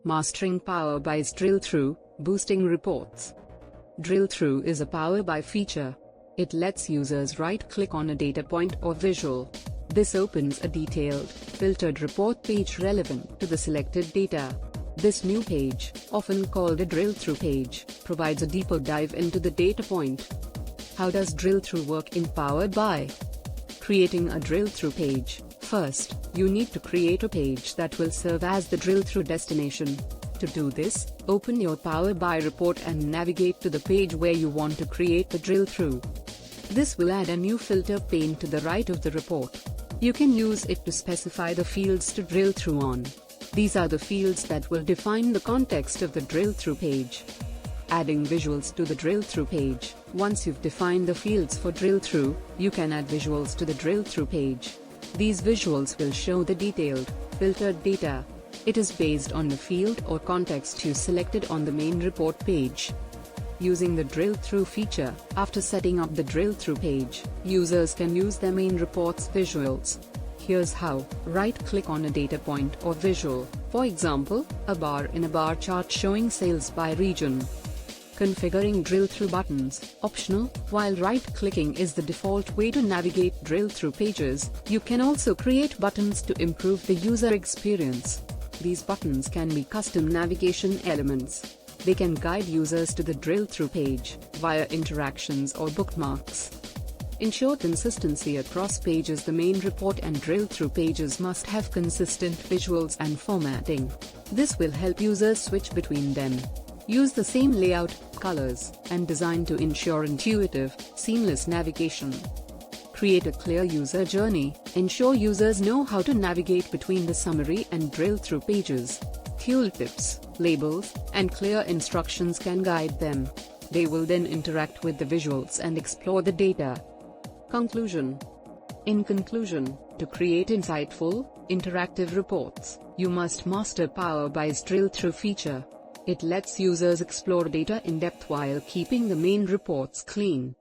Mastering Power BI's drill-through, boosting reports. Drill-through is a Power BI feature. It lets users right-click on a data point or visual. This opens a detailed, filtered report page relevant to the selected data. This new page, often called a drill-through page, provides a deeper dive into the data point. How does drill-through work in Power BI? Creating a drill-through page. First, you need to create a page that will serve as the drill-through destination. To do this, open your Power BI report and navigate to the page where you want to create the drill-through. This will add a new filter pane to the right of the report. You can use it to specify the fields to drill through on. These are the fields that will define the context of the drill-through page. Adding visuals to the drill-through page. Once you've defined the fields for drill-through, you can add visuals to the drill-through page. These visuals will show the detailed, filtered data. It is based on the field or context you selected on the main report page. Using the drill-through feature, after setting up the drill-through page, users can use their main report's visuals. Here's how. Right-click on a data point or visual, for example, a bar in a bar chart showing sales by region. Configuring drill-through buttons, optional. While right-clicking is the default way to navigate drill-through pages, you can also create buttons to improve the user experience. These buttons can be custom navigation elements. They can guide users to the drill-through page, via interactions or bookmarks. Ensure consistency across pages. The main report and drill-through pages must have consistent visuals and formatting. This will help users switch between them. Use the same layout, colors, and design to ensure intuitive, seamless navigation. Create a clear user journey. Ensure users know how to navigate between the summary and drill-through pages. Tooltips, labels, and clear instructions can guide them. They will then interact with the visuals and explore the data. Conclusion. In conclusion, to create insightful, interactive reports, you must master Power BI's drill-through feature. It lets users explore data in depth while keeping the main reports clean.